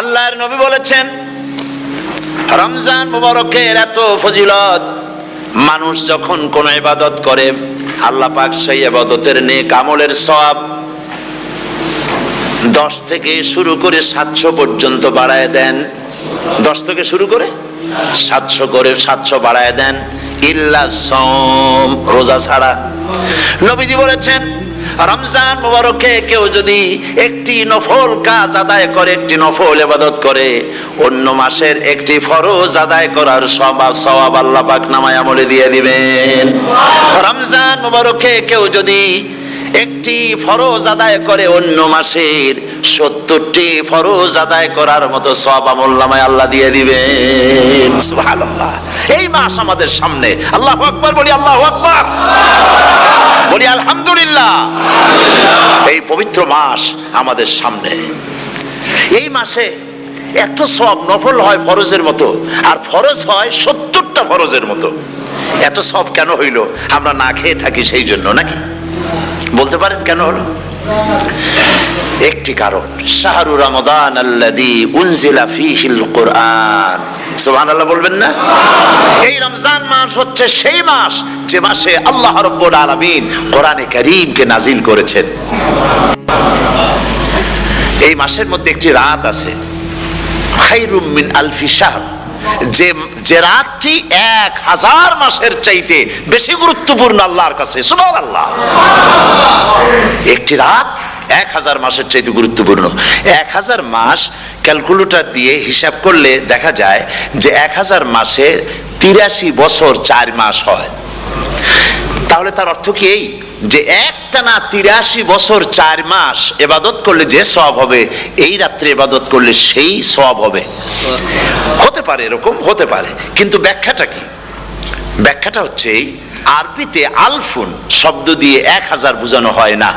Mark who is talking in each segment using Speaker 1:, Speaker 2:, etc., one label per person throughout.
Speaker 1: আল্লাহর নবী বলেছেন রমজান মুবারকের এত ফজিলত, মানুষ যখন কোন ইবাদত করে আল্লাহ পাক সেই ইবাদতের নেক আমলের সওয়াব 10 থেকে শুরু করে 700 পর্যন্ত বাড়ায় দেন। 10 থেকে শুরু করে 700 বাড়ায় দেন, ইল্লা সাওম, রোজা ছাড়া। নবীজি বলেছেন রমজান মুবারকে কেউ যদি একটি নফল কাজ আদায় করে, একটি নফল ইবাদত করে, অন্য মাসের একটি ফরজ আদায় করার সওয়াব আল্লাহ পাক নামায়ে আমলে দিয়ে দিবেন। রমজান মুবারকে কেউ যদি একটি ফরজ আদায় করে, অন্য মাসের 70টি ফরজ আদায় করার মতো সওয়াব আমলনামায় আল্লাহ দিয়ে দিবেন। সুবহানাল্লাহ। এই মাস আমাদের সামনে, আল্লাহু আকবার বলি, আল্লাহু আকবার বলি, আলহামদুলিল্লাহ। এই পবিত্র মাস আমাদের সামনে। এই মাসে এত সওয়াব, নফল হয় ফরজের মতো আর ফরজ হয় 70টা ফরজের মতো। এত সওয়াব কেন হইল? আমরা না খেয়ে থাকি সেই জন্য নাকি? বলতে পারেন কেন হলো? একটি কারণ, শাহরু রমাদান আল্লাযী উনজিলা ফীহিল কুরআন। সুবহানাল্লাহ বলবেন না? এই রমজান মাস হচ্ছে সেই মাস যে মাসে আল্লাহ রাব্বুল আলামিন কোরআনে কারীমকে নাজিল করেছেন। এই মাসের মধ্যে একটি রাত আছে, খায়রুম মিন আলফি শাহর, যে রাতটি 1000 মাসের চাইতে বেশি গুরুত্বপূর্ণ আল্লাহর কাছে। সুবহানাল্লাহ। একটি রাত 1000 মাসের চাইতে গুরুত্বপূর্ণ। 1000 মাস ক্যালকুলেটর দিয়ে হিসাব করলে দেখা যায় যে 1000 মাসে 83 বছর 4 মাস হয়। তাহলে তার অর্থ কি এই যে একটানা 83 বছর 4 মাস ইবাদত করলে যে সওয়াব হবে, এই রাত্রে ইবাদত করলে সেই সওয়াব হবে? হতে পারে, এরকম হতে পারে, কিন্তু ব্যাখ্যাটা কি? ব্যাখ্যাটা হচ্ছে এই, আরবিতে আলফুন শব্দ দিয়ে 1000 বোঝানো হয় না।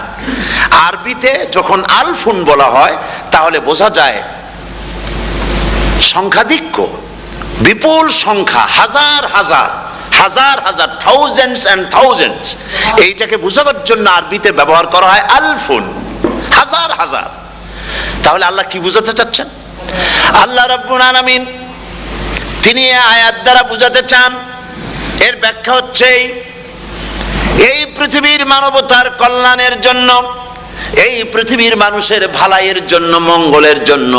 Speaker 1: আরবিতে যখন আলফুন বলা হয় তাহলে বোঝা যায় সংখ্যাধিক্য, বিপুল সংখ্যা, হাজার হাজার হাজার হাজার, থাউজেন্ডস এন্ড থাউজেন্ডস। এইটাকে বোঝাবার জন্য আরবিতে ব্যবহার করা হয় আলফুন, হাজার হাজার। তাহলে আল্লাহ কি বুঝাতে চাচ্ছেন? আল্লাহ রাব্বুল আলামিন তিনি আয়াত দ্বারা বুঝাতে চান, এর ব্যাখ্যা হচ্ছে এই পৃথিবীর মানবতার কল্যাণের জন্য, এই পৃথিবীর মানুষের ভালাইয়ের জন্য, মঙ্গলের জন্য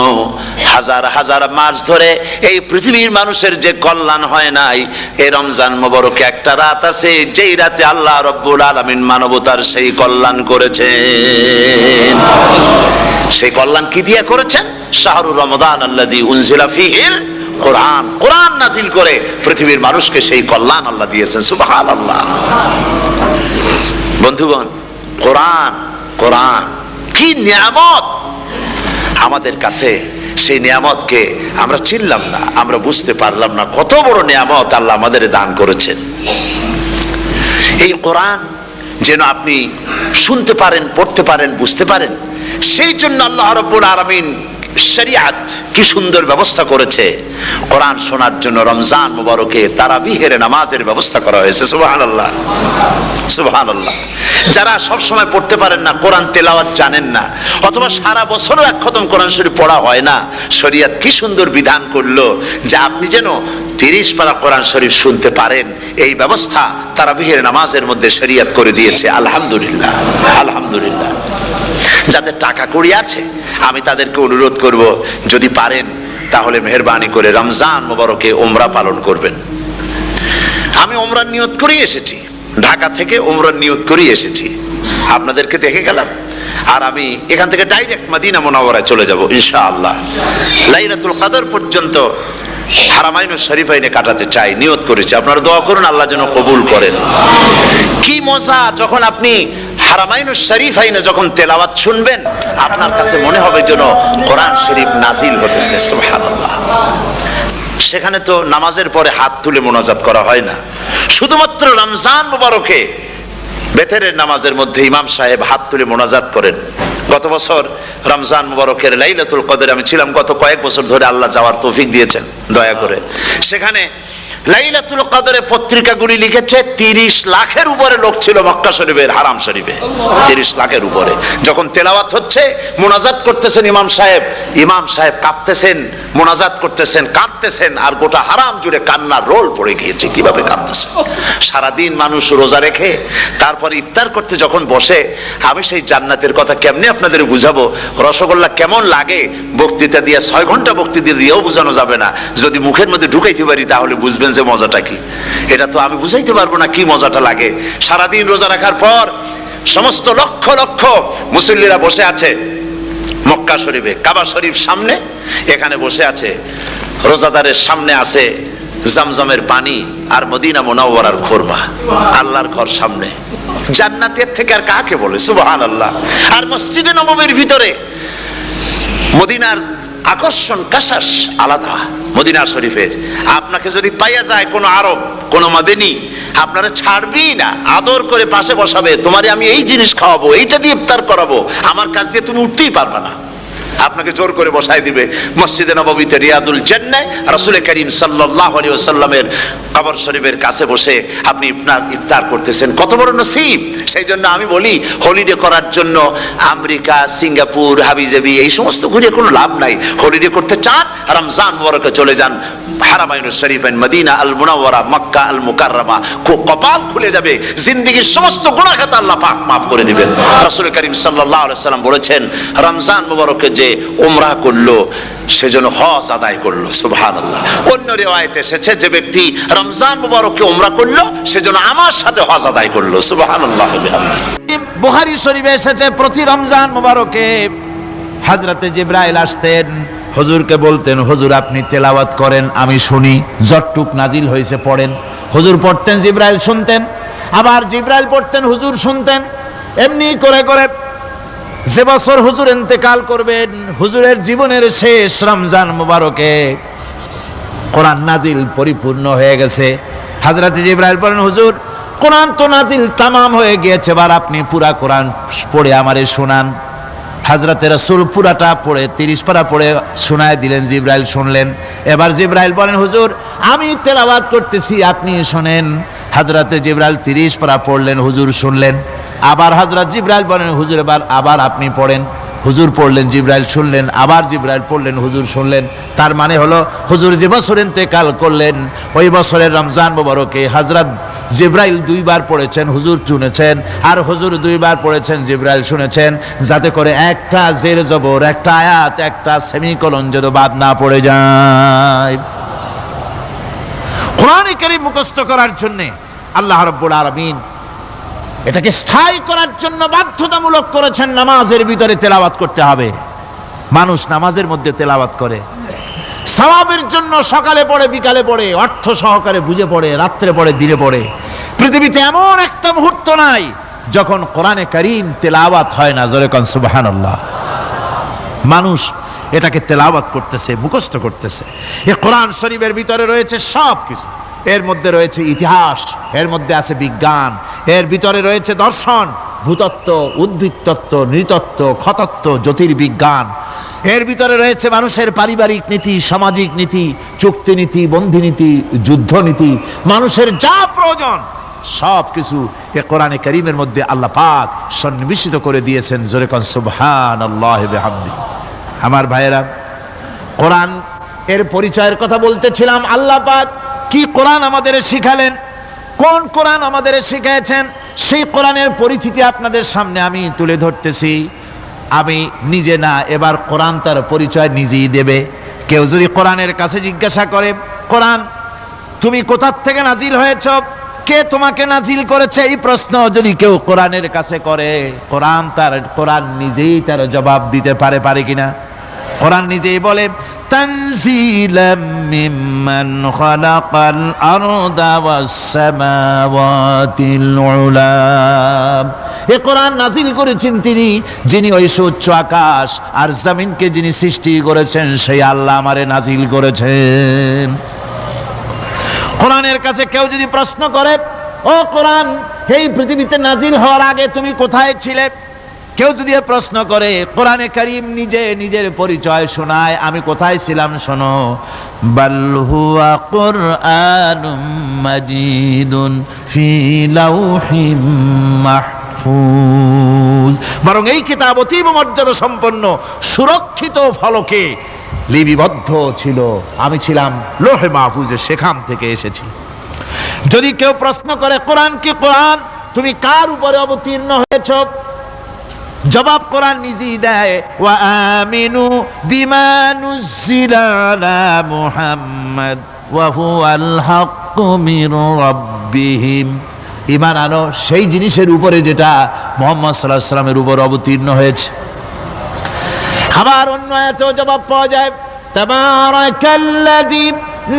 Speaker 1: হাজার হাজার মাস ধরে এই পৃথিবীর মানুষের যে কল্যাণ হয় নাই, এই রমজান মুবারকে একটা রাত আছে যেই রাতে আল্লাহ রাব্বুল আলামিন মানবতার সেই কল্যাণ করেছেন। সেই কল্যাণ কি দিয়ে করেছেন? শাহরু রমাদান আল্লাযী উনজিলা ফীহিল কোরআন, কোরআন নাজিল করে পৃথিবীর মানুষকে সেই কল্যাণ আল্লাহ দিয়েছেন। সুবহানাল্লাহ। বন্ধুগণ, কোরআন, কোরআন কি নিয়ামত আমাদের কাছে! সেই নিয়ামতকে আমরা চিনলাম না, আমরা বুঝতে পারলাম না কত বড় নিয়ামত আল্লাহ আমাদের দান করেছেন। এই কোরআন যেন আপনি শুনতে পারেন, পড়তে পারেন, বুঝতে পারেন, সেই জন্য আল্লাহ রাব্বুল আলামিন শরিয়াত কি সুন্দর ব্যবস্থা করেছে। কোরআন শোনার জন্য রমজান মুবারকে তারাবিহের নামাজের ব্যবস্থা করা হয়েছে। সুবহানাল্লাহ, সুবহানাল্লাহ। যারা সব সময় পড়তে পারেন না, কোরআন তেলাওয়াত জানেন না, অথবা সারা বছরও এক খতম কোরআন শরীফ পড়া হয় না, শরিয়াত কি সুন্দর বিধান করলো যে আপনি যেন 30 পারা কোরআন শরীফ শুনতে পারেন। এই ব্যবস্থা তারাবিহের নামাজের মধ্যে শরিয়াত করে দিয়েছে। আলহামদুলিল্লাহ, আলহামদুলিল্লাহ। যাদের টাকা কড়ি আছে আমি তাদেরকে অনুরোধ করব, যদি পারেন তাহলে মেহেরবানি করে রমজান মুবারকে উমরা পালন করবেন। আমি উমরার নিয়ত করেই এসেছি, ঢাকা থেকে উমরার নিয়ত করেই এসেছি, আপনাদেরকে দেখে গেলাম। আর আমি এখান থেকে ডাইরেক্ট মদিনা মুনাওয়ারায় চলে যাব ইনশাআল্লাহ। লাইলাতুল কদর পর্যন্ত হারামাইনুশ শরীফাইনে কাটাতে চাই, নিয়ত করেছি। আপনারা দোয়া করুন আল্লাহ যেন কবুল করেন। কি মজা যখন আপনি হারামাইনুশ শরীফাইনে যখন তেলাওয়াত শুনবেন, আপনার কাছে মনে হবে যেন কোরআন শরীফ নাজিল হতেছে। সুবহানাল্লাহ। সেখানে তো নামাজের পরে হাত তুলে মোনাজাত করা হয় না, শুধুমাত্র রমজান মুবারকে বেতেরের নামাজের মধ্যে ইমাম সাহেব হাত তুলে মোনাজাত করেন। গত বছর রমজান মুবারকের লাইলাতুল কদরে আমি ছিলাম, গত কয়েক বছর ধরে আল্লাহ যাওয়ার তৌফিক দিয়েছেন দয়া করে। সেখানে লাইলাতুল কদরে পত্রিকাগুলি লিখেছে 30 লাখের উপরে লোক ছিল মক্কা শরীফের হারাম শরীফে, 30 লাখের উপরে। যখন তেলাওয়াত হচ্ছে, মুনাজাত করতেছেন ইমাম সাহেব কাঁপতেছেন, মুনাজাত করতেছেন, কাঁদতেছেন, আর গোটা হারাম জুড়ে কান্নার রোল পড়ে গিয়েছে। কিভাবে কাঁদতেছে! সারাদিন মানুষ রোজা রেখে তারপর ইফতার করতে যখন বসে, আমি সেই জান্নাতের কথা কেমনে আপনাদের বুঝাবো? রসগোল্লা কেমন লাগে বক্তৃতা দিয়ে 6 ঘন্টা বক্তৃতা দিয়েও বোঝানো যাবে না। যদি মুখের মধ্যে ঢুকাইতে পারি তাহলে বুঝবেন যে মজাটা কি। এটা তো আমি বুঝাইতে পারবো না কি মজাটা লাগে। সারাদিন রোজা রাখার পর সমস্ত লক্ষ লক্ষ মুসল্লিরা বসে আছে মক্কা শরীফে, কাবা শরীফ সামনে, এখানে বসে আছে। রোজাদারের সামনে আছে জমজমের পানি আর মদিনা মুনাওয়ারার খুরমা। আল্লাহর ঘর সামনে, জান্নাতের থেকে আর কাকে বলে? সুবহানাল্লাহ। আর মসজিদে নববীর ভিতরে মদিনার আকর্ষণ কাশাস আলাদা। মদিনা শরীফের আপনাকে যদি পাইয়া যায় কোন আরব, কোন মাদানী, আপনারা ছাড়বেই না, আদর করে পাশে বসাবে, তোমারে আমি এই জিনিস খাওয়াবো, এইটা দিয়ে ইফতার করাবো, আমার কাছ দিয়ে তুমি উঠতেই পারবে না, আপনাকে জোর করে বসায় দিবে। মসজিদে নববীতে রিয়াদুল জান্নাহ রাসূল করিম সাল্লাল্লাহু আলাইহি ওয়াসাল্লামের কবর শরীফের কাছে বসে আপনি ইফতার করতেছেন, কত বড় নসিব। সেই জন্য আমি বলি, হলিডে করার জন্য আমেরিকা, সিঙ্গাপুর, হাবিজাবি এই সমস্ত ঘুরে কোনো লাভ নাই। হলিডে করতে চান, রমজান মুবারকে চলে যান হারামাইনুশ শরীফাইন, মদিনা আল মুনাওয়ারা, মক্কা আল মুকাররমা। কপাল খুলে যাবে, জিন্দেগীর সমস্ত গুনাহ খাতা আল্লাহ পাক maaf করে দিবেন। রাসূল করিম সাল্লাল্লাহু আলাইহি ওয়াসাল্লাম বলেছেন, রমজান মুবারকে যে উমরা করলো সেজন্য হজ আদায় করলো। সুবহানাল্লাহ। অন্য রিওয়ায়াতে এসেছে, যে ব্যক্তি রমজান মুবারকে উমরা করলো সেজন্য আমার সাথে হজ আদায় করলো। সুবহানাল্লাহ।
Speaker 2: বুখারী শরীফে এসেছে, প্রতি রমজান মুবারকে হযরতে জিবরাইল আসতেন, হুজুরকে বলতেন, হুজুর আপনি তেলাওয়াত করেন, আমি শুনি, যতটুক নাজিল হয়েছে পড়েন। হুজুর পড়তেন, জিবরাইল শুনতেন, আবার জিবরাইল পড়তেন, হুজুর শুনতেন। এমনি করে করে যে বছর হুজুর ইন্তেকাল করবেন, হুজুরের জীবনের শেষ রমজান মুবারকে কোরআন নাজিল পরিপূর্ণ হয়ে গেছে। হযরত জিবরাইল বলেন, হুজুর কোরআন তো নাজিল তামাম হয়ে গিয়েছে, এবার আপনি পুরা কোরআন পড়ে আমারে শোনান। হযরতে রাসূল পুরাটা পড়ে 30 পারা পড়ে শোনায় দিলেন, জিবরাইল শুনলেন। এবার জিবরাইল বলেন, হুজুর আমি তেলাওয়াত করতেছি, আপনি শোনেন। হযরতে জিবরাইল 30 পারা পড়লেন, হুজুর শুনলেন। আবার হযরত জিবরাইল বলেন, হুজুর আবার আপনি পড়েন। হুজুর পড়লেন, জিবরাইল শুনলেন, আবার জিবরাইল পড়লেন, হুজুর শুনলেন। তার মানে হলো, হুজুর যে বছর ইন্তেকাল করলেন ওই বছরের রমজান মুবারকে হযরত জিবরাইল 2 বার পড়েছেন, হুজুর শুনেছেন, আর হুজুর 2 বার পড়েছেন, জিবরাইল শুনেছেন, যাতে করে একটা জের জবর, একটা আয়াত, একটা সেমিকোলন যেন বাদ না পড়ে যায়। কোরআন কারীম মুখস্থ করার জন্য আল্লাহ রাব্বুল আলামিন এটাকে স্থায়ী করার জন্য বাধ্যতামূলক করেছেন, নামাজের ভিতরে তেলাওয়াত করতে হবে। মানুষ নামাজের মধ্যে তেলাওয়াত করে, সওয়াবের জন্য সকালে পড়ে, বিকালে পড়ে, অর্থ সহকারে বুঝে পড়ে, রাত্রে পড়ে, দিনে পড়ে। পৃথিবীতে এমন একটা মুহূর্ত নাই যখন কোরআনে কারীম তেলাওয়াত হয় না। জোরে কোন সুবহানাল্লাহ। মানুষ এটাকে তেলাওয়াত করতেছে, মুখস্থ করতেছে। এই কোরআন শরীফের ভিতরে রয়েছে সব কিছু। এর মধ্যে রয়েছে ইতিহাস, এর মধ্যে আছে বিজ্ঞান, এর ভিতরে রয়েছে দর্শন, ভূতত্ত্ব, উদ্ভিদতত্ত্ব, নৃতত্ত্ব, খতত্ত্ব, জ্যোতির্বিজ্ঞান। এর ভিতরে রয়েছে মানুষের পারিবারিক নীতি, সামাজিক নীতি, চুক্তি নীতি, বন্ধি নীতি, যুদ্ধ নীতি, মানুষের যা প্রয়োজন সব কিছু এ কোরআনে কারীমের মধ্যে আল্লাহ পাক সন্নিবেশিত করে দিয়েছেন। জোরে কোন সুবহানাল্লাহি ওয়া বিহামদিহি। আমার ভাইয়েরা, কোরআন এর পরিচয়ের কথা বলতেছিলাম। আল্লাহ পাক কি কোরআন আমাদের শিখালেন, কোন কোরআন আমাদের শিখিয়েছেন, সেই কোরআনের পরিচিতি আপনাদের সামনে আমি তুলে ধরতেছি। আমি নিজে না, এবার কোরআন তার পরিচয় নিজেই দেবে। কেউ যদি কোরআনের কাছে জিজ্ঞাসা করে, কোরআন তুমি কোথা থেকে নাজিল হয়েছ, কে তোমাকে নাজিল করেছে, এই প্রশ্ন যদি কেউ কোরআনের কাছে করে, কোরআন নিজেই তার জবাব দিতে পারে কিনা? কোরআন নিজেই বলে, তানজিলাম মিম্মান খালাকাল আরদা ওয়াস সামাওয়াতিল উলা। এই কোরআন নাজিল করেছেন তিনি, যিনি ওই সুউচ্চ আকাশ আর জমিনকে যিনি সৃষ্টি করেছেন, সেই আল্লাহ আমারে নাজিল করেছেন। কোরআনের কাছে কেউ যদি প্রশ্ন করে, ও কোরআন, এই পৃথিবীতে নাজিল হওয়ার আগে তুমি কোথায় ছিলে, কেউ যদি প্রশ্ন করে, কোরআনে কারীম নিজে নিজের পরিচয় শোনায়, আমি কোথায় ছিলাম শোনো, বাল হুয়া কুরআনুম মাজিদুন ফি লাউহিম মাহফুজ, বরং এই কিতাব অতীব মর্যাদা সম্পন্ন সুরক্ষিত ফলকে লিপিবদ্ধ ছিল, আমি ছিলাম লৌহে মাহফুজে, সেখান থেকে এসেছি। যদি কেউ প্রশ্ন করে কোরআন কি, কোরআন তুমি কার উপরে অবতীর্ণ হয়েছ, জবাব কোরআন নিজেই দেয়, ওয়া আমিনু বিমা নুজিলা আলা মুহাম্মাদ ওয়া হুয়াল হাক্কু মির রাব্বিহিম, ঈমান আনো সেই জিনিসের উপরে যেটা মুহাম্মদ সাল্লাল্লাহু আলাইহি ওয়াসাল্লামের উপর অবতীর্ণ হয়েছে। আবার অন্য আয়াতেও জবাব পাওয়া যায়, তাবারাকাল্লাযী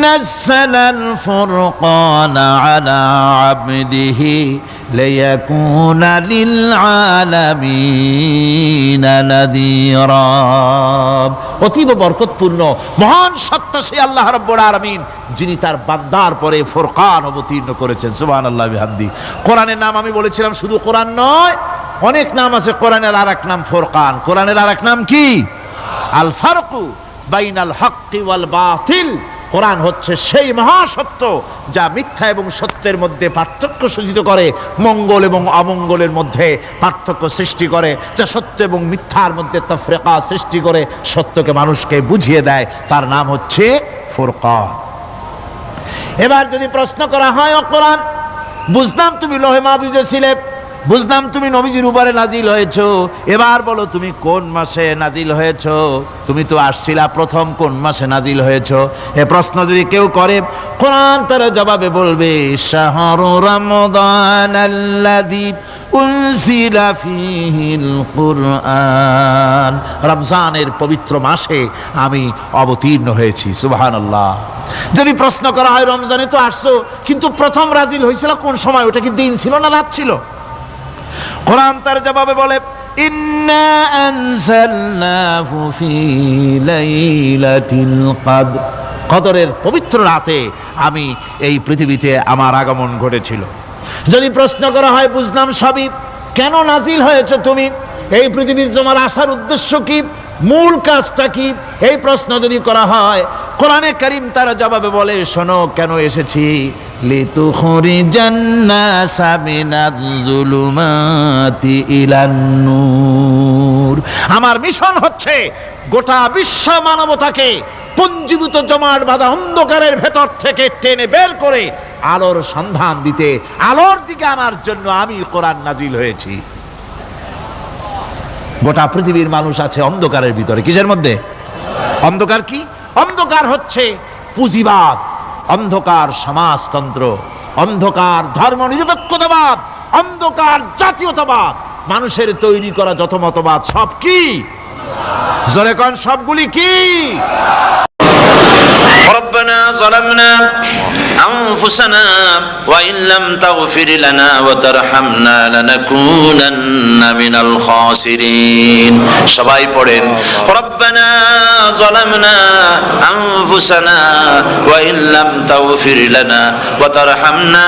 Speaker 2: নাযালাল ফুরকানা আলা আবদিহি লিয়াকুনা লিল আলামিনা নাযীরা, অতীব বরকতপূর্ণ মহান সত্তা সেই আল্লাহ রাব্বুল আলামিন, যিনি তার বান্দার পরে ফুরকান অবতীর্ণ করেছেন। সুবহানাল্লাহি বিহামদি। কোরআনের নাম আমি বলেছিলাম শুধু কোরআন নয়, অনেক নাম আছে। কোরআনের আরেক নাম ফুরকান, কোরআনের আরেক নাম কি? আল ফারকু বাইনাল হাক্কি ওয়াল বাতিল। কোরআন হচ্ছে সেই মহাসত্য যা মিথ্যা এবং সত্যের মধ্যে পার্থক্য সূচিত করে, মঙ্গল এবং অমঙ্গলের মধ্যে পার্থক্য সৃষ্টি করে, যা সত্য এবং মিথ্যার মধ্যে তাফরিকা সৃষ্টি করে, সত্যকে মানুষকে বুঝিয়ে দেয়, তার নাম হচ্ছে ফুরকান। এবার যদি প্রশ্ন করা হয়, ও কোরআন, বুঝলাম তুমি লৌহে মাহফুজে ছিলে, বুঝলাম তুমি নবীজির উপরে নাজিল হয়েছো, এবার বলো তুমি কোন মাসে নাজিল হয়েছো, তুমি তো আসছিলা প্রথম কোন মাসে নাজিল হয়েছো? এ প্রশ্ন যদি কেউ করে, কোরআন তার জবাবে বলবে, শাহরু রমাদানাল্লাযী উনজিলা ফীহিল কুরআন, রমজানের পবিত্র মাসে আমি অবতীর্ণ হয়েছি। সুবহানাল্লাহ। যদি প্রশ্ন করা হয়, রমজানে তো আসছো, কিন্তু প্রথম নাজিল হয়েছিল কোন সময়? ওটা কি দিন ছিল না রাত ছিল? কোরআন তার জবাবে বলে, ইন্না আনজালনাহু ফি লাইলাতিল কদর, কদরের পবিত্র রাতে আমি এই পৃথিবীতে আমার আগমন ঘটেছিল। যদি প্রশ্ন করা হয়, বুঝলাম সবই, কেন নাজিল হয়েছে তুমি, এই পৃথিবীতে তোমার আসার উদ্দেশ্য কি, মূল কাজটা কি, এই প্রশ্ন যদি করা হয়, কোরআনে কারীম তার জবাবে বলে, শোনো কেন এসেছি, লিতুখরিজান নাসা মিনাজ যুলুমাতি ইলান নূর, আমার মিশন হচ্ছে গোটা বিশ্ব মানবতাকে পঞ্জীভূত জমাট বাঁধা অন্ধকারের ভেতর থেকে টেনে বের করে আলোর সন্ধান দিতে, আলোর দিকে আনার জন্য আমি কোরআন নাজিল হয়েছি। গোটা পৃথিবীর মানুষ আছে অন্ধকারের ভিতরে। কিসের মধ্যে? অন্ধকার কি? অন্ধকার হচ্ছে পুঁজিবাদ, অন্ধকার সমাজতন্ত্র, অন্ধকার ধর্ম নিরপেক্ষতাবাদ, অন্ধকার জাতীয়তাবাদ, মানুষের তৈরি করা যত মতবাদ সব কি? জোরে কোন সবগুলি কি?
Speaker 3: ربنا ظلمنا أنفسنا وإن لم تغفر لنا وترحمنا لنكونن من الخاسرين সবাই পড়েন ربنا ظلمنا أنفسنا وإن لم تغفر لنا وترحمنا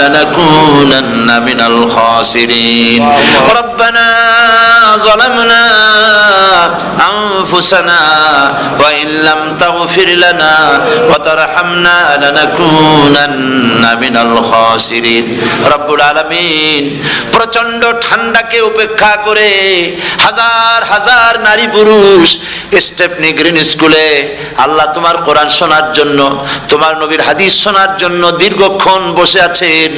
Speaker 3: لنكونن من الخاسرين ربنا ظلمنا أنفسنا وإن لم تغفر لنا وترحمنا لنكونن من الخاسرين রব্বুল আলামিন প্রচন্ড ঠান্ডাকে উপেক্ষা করে হাজার হাজার নারী পুরুষ স্টেপনি গ্রিন স্কুলে আল্লাহ তোমার কোরআন শোনার জন্য, তোমার নবীর হাদিস শোনার জন্য দীর্ঘক্ষণ বসে আছেন।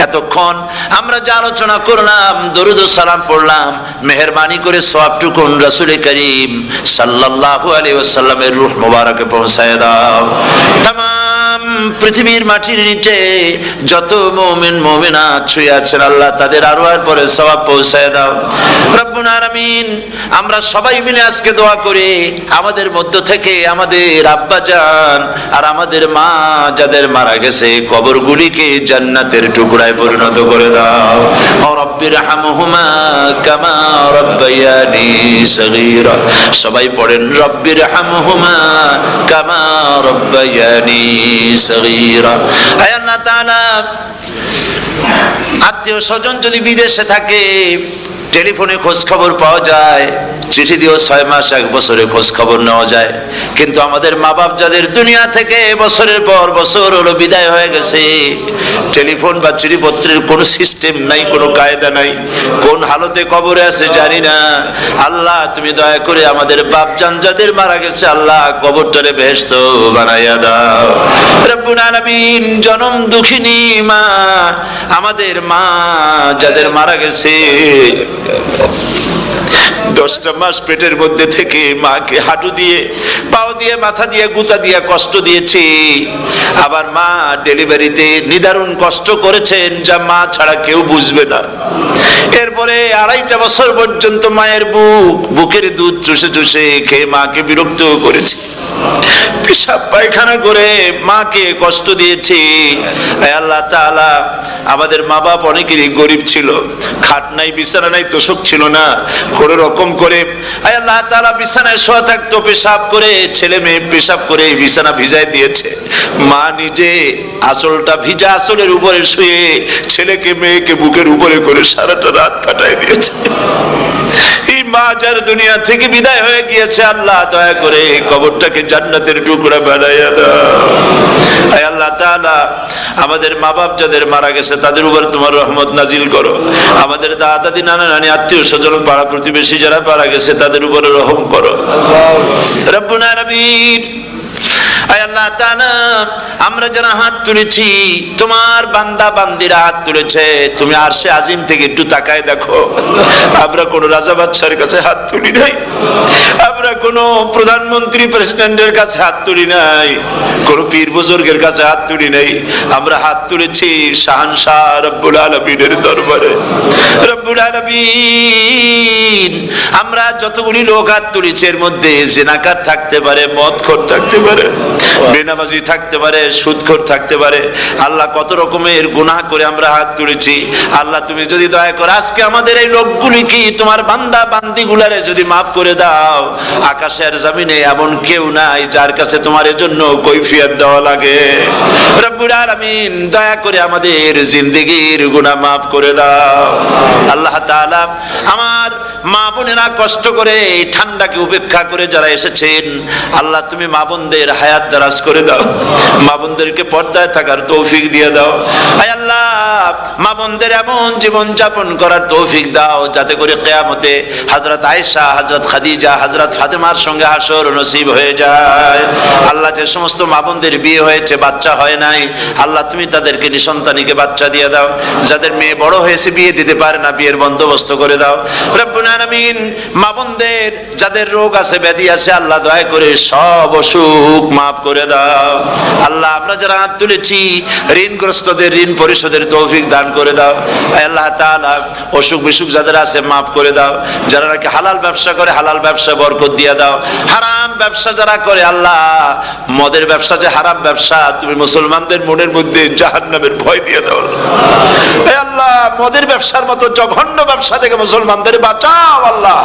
Speaker 3: এতক্ষণ আমরা যে আলোচনা করলাম, দরুদ ও সালাম পড়লাম, মেহেরবানি করে সওয়াবটুকুন রাসূল করিম সাল্লাল্লাহু আলাইহি ওয়াসাল্লামের রূহ মোবারকে পৌঁছায় দাও। তামাম পৃথিবীর মাটির নিচে যত মুমিন মুমিনাত শুয়ে আছেন আল্লাহ তাদের আরওয়ার পরে সওয়াব পৌঁছায় দাও রব্বুল আলামিন। আমরা সবাই মিলে আজকে দোয়া করি, আমাদের মধ্য থেকে আমাদের আব্বা জান আর আমাদের মা যাদের মারা গেছে কবরগুলিকে জান্নাতের টুকরায় পরিণত করে দাও। ও রব্বির হামহুমা কামা রাব্বায়ানি সগীরা। সবাই পড়েন রব্বির হামহুমা কামা রাব্বায়ানি সগীরা। আয় আল্লাহ তাআলা, আত্মীয় স্বজন যদি বিদেশে থাকে টেলিফোনে খোঁজ খবর পাওয়া যায়, চিঠি দিয়েও 6 মাস 1 বছরে খোঁজ খবর নেওয়া যায়। কিন্তু আমাদের মা বাপ যাদের দুনিয়া থেকে বছরের পর বছর হলো বিদায় হয়ে গেছে, টেলিফোন বা চিঠিপত্রের কোনো সিস্টেম নাই, কোনো কায়দা নাই, কোন হালতে কবরে আছে জানি না। আল্লাহ তুমি দয়া করে আমাদের বাপ জান যাদের মারা গেছে, আল্লাহ কবরটারে বেহেশত বানাইয়া দাও। রব্বুল আলামিন জনম দুঃখিনী মা, আমাদের মা যাদের মারা গেছে, 10টা মাস পেটের মধ্যে থেকে মাকে হাঁটু দিয়ে, পাও দিয়ে, মাথা দিয়ে, গুতা দিয়ে কষ্ট দিয়েছি। আবার মা ডেলিভারিতে নিদারুণ কষ্ট করেছেন, যা মা ছাড়া কেউ বুঝবে না। এরপরে 2.5 বছর পর্যন্ত মায়ের বুকের দুধ চুষে চুষে খেয়ে মাকে বিরক্ত করেছি, পেশাব পায়খানা করে মাকে কষ্ট দিয়েছি। আল্লাহ তাআলা আমাদের মা বাপ অনেকেরই গরিব ছিল, খাট নাই, বিছানা নাই, তোষক ছিল না, কোন রকম করে আল্লাহ তাআলা বিছানায় শোয়া থাকতো, পেশাব করে, ছেলে মেয়ে পেশাব করে বিছানা ভিজায় দিয়েছে। মা নিজে আঁচলটা ভিজা আঁচলের উপরে শুয়ে ছেলেকে মেয়েকে বুকের উপরে করে সারাটা রাত কাটায় দিয়েছে। এই মা যার দুনিয়া থেকে বিদায় হয়ে গিয়েছে, আল্লাহ দয়া করে কবরটাকে জান্নাতের টুকরা বানাইয়া দাও। আয় আল্লাহ তাআলা আমাদের মা বাপ যাদের মারা গেছে তাদের উপর তোমার রহমত নাজিল করো। আমাদের দাদা দাদি নানা নানি আত্মীয় স্বজন পাড়া প্রতিবেশী যারা মারা গেছে তাদের উপরে রহম করো। রব্বুল আলামিন আয় আল্লাহ তাআলা আমরা যারা হাত তুলেছি, তোমার বান্দা বান্দিরা হাত তুলেছে, তুমি আরশে আজিম থেকে একটু তাকায় দেখো। আমরা কোন রাজা বাদশার কাছে হাত তুলি নাই, আমরা কোন প্রধানমন্ত্রী প্রেসিডেন্টের কাছে হাত তুলি নাই, কোন পীর বুজুর্গের কাছে হাত তুলি নাই। আমরা হাত তুলেছি শাহানশাহ রব্বুল আলামিনের দরবারে। রব্বুল আলামিন আমরা যতগুলি লোক হাত তুলেছি এর মধ্যে জিনাকার থাকতে পারে, মদখোর থাকতে পারে, বেনামাজি থাকতে পারে, সুদখোর থাকতে পারে। আল্লাহ কত রকমের গুনাহ করে আমরা হাত তুলেছি। আল্লাহ তুমি যদি দয়া করে আজকে আমাদের এই লোকগুলি কি তোমার বান্দা বান্দি গুলারে যদি মাফ করে দাও, আকাশের জমিনে এমন কেউ নাই যার কাছে তোমার এজন্য কৈফিয়ত দেওয়া লাগে। রব্বুল আলামিন দয়া করে আমাদের জিন্দেগির গুনাহ মাফ করে দাও। আল্লাহ তাআলা আমার মা বোনেরা কষ্ট করে এই ঠান্ডাকে উপেক্ষা করে যারা এসেছেন, আল্লাহ তুমি মা বোনদের হায়াত দারাজ করে দাও, মা বোনদেরকে পর্দায় থাকার তৌফিক দিয়ে দাও। আয় আল্লাহ মা বোনদের এমন জীবন যাপন করার তৌফিক দাও যাতে করে কিয়ামতে হযরত আয়েশা, হযরত খাদিজা, হযরত ফাতেমার সঙ্গে হাসর নসিব হয়ে যায়। আল্লাহ যে সমস্ত মা বোনদের বিয়ে হয়েছে বাচ্চা হয় নাই, আল্লাহ তুমি তাদেরকে নিঃসন্তানীকে বাচ্চা দিয়ে দাও। যাদের মেয়ে বড় হয়েছে বিয়ে দিতে পারে না, বিয়ের বন্দোবস্ত করে দাও। রব্বুল আলামিন মা বোনদের যাদের রোগ আছে, ব্যাধি আছে, আল্লাহ দয়া করে সব অসুখ মাফ করে দাও। আল্লাহ আমরা যারা হাত তুলেছি ঋণগ্রস্তদের ঋণ পরিশোধের তৌফিক দান করে দাও। আল্লাহ তাআলা অসুখ বিসুখ যাদের আছে মাফ করে দাও। যারা নাকি হালাল ব্যবসা করে আল্লাহ হালাল ব্যবসা বরকত দিয়ে দাও। হারাম ব্যবসা যারা করে আল্লাহ মদের ব্যবসা যে হারাম ব্যবসা, তুমি মুসলমানদের মনের মধ্যে জাহান্নামের ভয় দিয়ে দাও। হে আল্লাহ মদের ব্যবসার মতো জঘন্য ব্যবসা থেকে মুসলমানদের বাঁচাও আল্লাহ।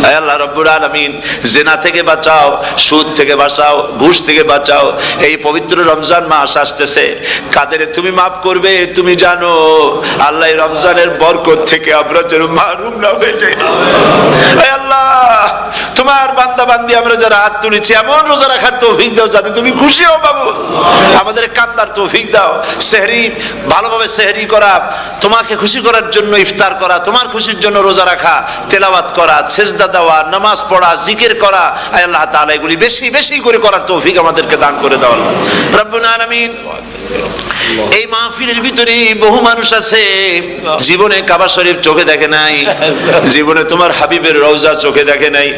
Speaker 3: হে আল্লাহ রব্বুল আলামিন জিনা থেকে বাঁচাও, সুদ থেকে বাঁচাও, ঘুষ থেকে বাঁচাও। এই পবিত্র রমজান মাস আসতেছে, কাদের তুমি মাফ করবে তুমি জানো। আল্লাহ এই রমজানের বরকত থেকে আমরা যেন মাহরুম না হয়ে যাই। হে আল্লাহ তোমার বান্দা বান্দি আমরা যারা হাত তুলেছি এমন রোজা রাখার তৌফিক দাও যাতে তুমি খুশি হও বাবু। আমাদের কান্দার তৌফিক দাও, সেহরি ভালোভাবে সেহরি করা, তোমাকে খুশি করার জন্য ইফতার করা, তোমার খুশির জন্য রোজা রাখা, তেলাওয়াত করা, সেজদা দেওয়া, নামাজ পড়া, জিকির করা। আয় আল্লাহ তাআলা এগুলি বেশি বেশি করে করার তৌফিক আমাদেরকে দান করে দাও রব্বুল আলামিন। এই মাহফিলের ভিতরে বহু মানুষ আছে জীবনে কাবা শরীফ চোখে দেখে নাই, জীবনে তোমার হাবিবের রওজা চোখে দেখে নাই।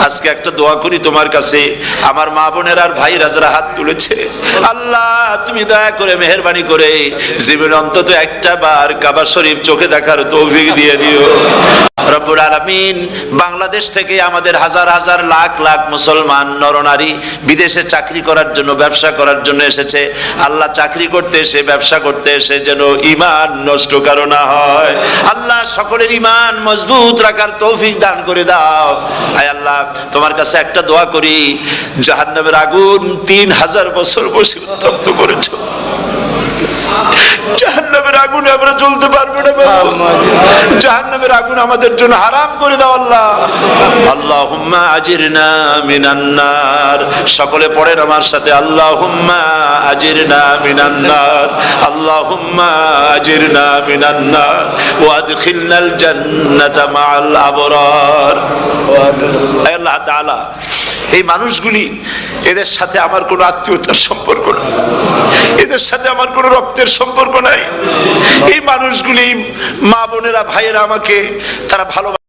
Speaker 3: আজকে একটা দোয়া করি তোমার কাছে, আমার মা বোনের আর ভাইরা যারা হাত তুলেছে আল্লাহ তুমি দয়া করে মেহেরবানি করে জীবনে অন্তত একটা বার কাবা শরীফ চোখে দেখার তৌফিক দিয়ে দিও রব্বুল আলামিন। বাংলাদেশ থেকে আমাদের হাজার হাজার লাখ লাখ মুসলমান নরনারী বিদেশে চাকরি করার জন্য, ব্যবসা করার জন্য এসেছে। আল্লাহ চাকরি করতে এসে, ব্যবসা করতে এসে যেন ঈমান নষ্ট কারো না হয়। আল্লাহ সকলের ঈমান মজবুত রাখার তৌফিক দান করে দাও। আয় আল্লাহ তোমার কাছে একটা দোয়া করি, জাহান্নামের আগুন 3000 বছর বসে উত্তপ্ত করেছো, জাহান্নামের
Speaker 1: জাহান্নামের আগুনে আমরা জ্বলতে পারবো না বাবা, জাহান্নামের আগুন আমাদের জন্য হারাম করে দাও আল্লাহ। আল্লাহুম্মা আজিরনা মিনান নার, সকলে পড়েন আমার সাথে, আল্লাহুম্মা আজিরনা মিনান নার, আল্লাহুম্মা আজিরনা মিনান নার ওয়া আদখিলনাল জান্নাতা মাআল আবরার। হে আল্লাহ তাআলা, এই মানুষগুলি, এদের সাথে আমার কোনো আত্মীয়তার সম্পর্ক নেই, এদের সাথে আমার কোনো রক্তের সম্পর্ক নাই। এই মানুষগুলি, মা বোনেরা, ভাইয়েরা, আমাকে তারা ভালো